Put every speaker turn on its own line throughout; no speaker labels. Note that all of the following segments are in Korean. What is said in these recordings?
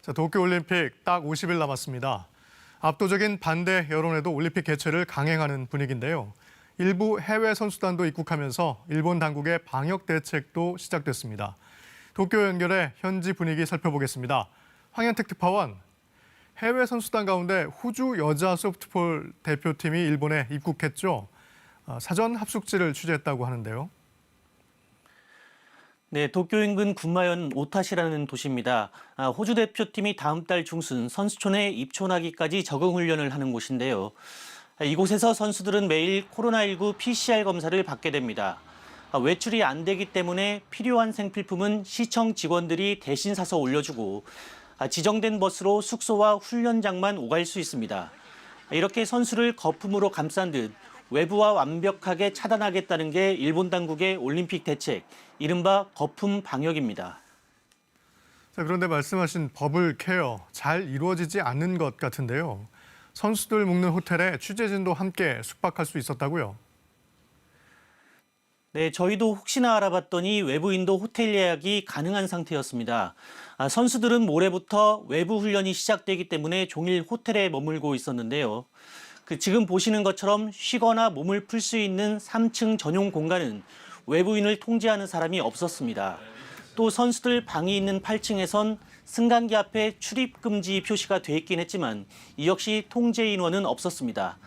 자, 도쿄올림픽 딱 50일 남았습니다. 압도적인 반대 여론에도 올림픽 개최를 강행하는 분위기인데요. 일부 해외 선수단도 입국하면서 일본 당국의 방역 대책도 시작됐습니다. 도쿄 연결해 현지 분위기 살펴보겠습니다. 황현택 특파원, 해외 선수단 가운데 호주 여자 소프트볼 대표팀이 일본에 입국했죠. 사전 합숙지를 취재했다고 하는데요.
네, 도쿄 인근 군마현 오타시라는 도시입니다. 호주 대표팀이 다음 달 중순 선수촌에 입촌하기까지 적응 훈련을 하는 곳인데요. 이곳에서 선수들은 매일 코로나19 PCR 검사를 받게 됩니다. 외출이 안 되기 때문에 필요한 생필품은 시청 직원들이 대신 사서 올려주고 지정된 버스로 숙소와 훈련장만 오갈 수 있습니다. 이렇게 선수를 거품으로 감싼 듯 외부와 완벽하게 차단하겠다는 게 일본 당국의 올림픽 대책, 이른바 거품 방역입니다.
자, 그런데 말씀하신 버블 케어 잘 이루어지지 않는 것 같은데요. 선수들 묵는 호텔에 취재진도 함께 숙박할 수 있었다고요?
네, 저희도 혹시나 알아봤더니 외부인도 호텔 예약이 가능한 상태였습니다. 선수들은 모레부터 외부 훈련이 시작되기 때문에 종일 호텔에 머물고 있었는데요. 지금 보시는 것처럼 쉬거나 몸을 풀 수 있는 3층 전용 공간은 외부인을 통제하는 사람이 없었습니다. 또 선수들 방이 있는 8층에선 승강기 앞에 출입 금지 표시가 돼 있긴 했지만 이 역시 통제 인원은 없었습니다.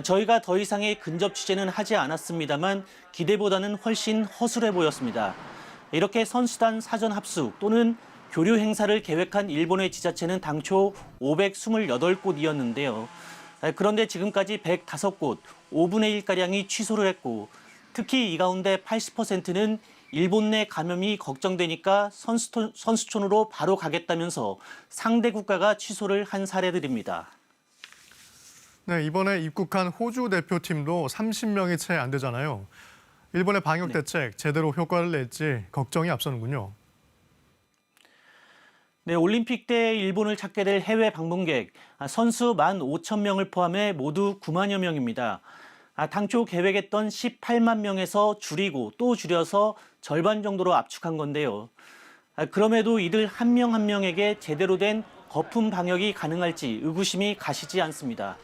저희가 더 이상의 근접 취재는 하지 않았습니다만 기대보다는 훨씬 허술해 보였습니다. 이렇게 선수단 사전 합숙 또는 교류 행사를 계획한 일본의 지자체는 당초 528곳이었는데요. 그런데 지금까지 105곳, 5분의 1가량이 취소를 했고 특히 이 가운데 80%는 일본 내 감염이 걱정되니까 선수촌으로 바로 가겠다면서 상대 국가가 취소를 한 사례들입니다.
네, 이번에 입국한 호주 대표팀도 30명이 채 안 되잖아요. 일본의 방역 대책 제대로 효과를 낼지 걱정이 앞서는군요.
네, 올림픽 때 일본을 찾게 될 해외 방문객, 선수 15,000명을 포함해 모두 9만여 명입니다. 당초 계획했던 18만 명에서 줄이고 또 줄여서 절반 정도로 압축한 건데요. 그럼에도 이들 한 명 한 명에게 제대로 된 거품 방역이 가능할지 의구심이 가시지 않습니다.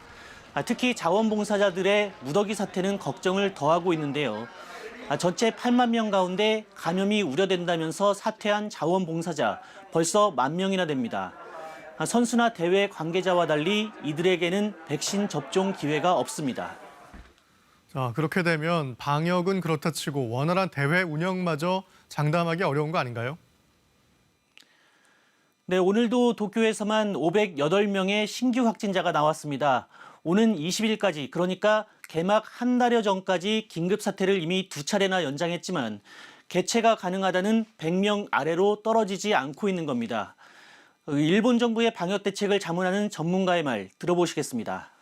특히 자원봉사자들의 무더기 사태는 걱정을 더하고 있는데요. 전체 8만 명 가운데 감염이 우려된다면서 사퇴한 자원봉사자 벌써 10,000명이나 됩니다. 선수나 대회 관계자와 달리 이들에게는 백신 접종 기회가 없습니다.
자, 그렇게 되면 방역은 그렇다 치고 원활한 대회 운영마저 장담하기 어려운 거 아닌가요?
네, 오늘도 도쿄에서만 508명의 신규 확진자가 나왔습니다. 오는 20일까지, 그러니까 개막 한 달여 전까지 긴급 사태를 이미 2차례나 연장했지만 개최가 가능하다는 100명 아래로 떨어지지 않고 있는 겁니다. 일본 정부의 방역 대책을 자문하는 전문가의 말 들어보시겠습니다.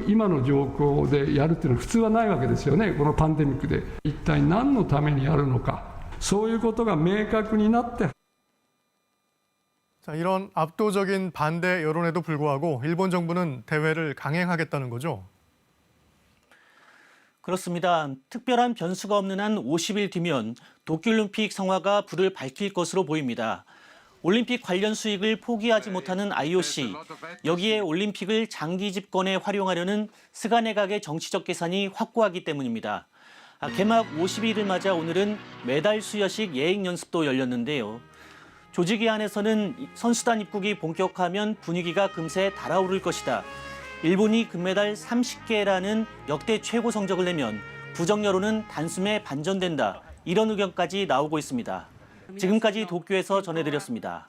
今の状況でやるっていうのは普通はないわけですよね、このパンデミックで。一体何のためにやるのか、そういうことが明確になって。
자, 이런 압도적인 반대 여론에도 불구하고 일본 정부는 대회를 강행하겠다는 거죠?
그렇습니다. 특별한 변수가 없는 한 50일 뒤면 도쿄올림픽 성화가 불을 밝힐 것으로 보입니다. 올림픽 관련 수익을 포기하지 못하는 IOC, 여기에 올림픽을 장기 집권에 활용하려는 스가 내각의 정치적 계산이 확고하기 때문입니다. 개막 50일을 맞아 오늘은 메달 수여식 예행 연습도 열렸는데요. 조직위 안에서는 선수단 입국이 본격화하면 분위기가 금세 달아오를 것이다. 일본이 금메달 30개라는 역대 최고 성적을 내면 부정 여론은 단숨에 반전된다. 이런 의견까지 나오고 있습니다. 지금까지 도쿄에서 전해드렸습니다.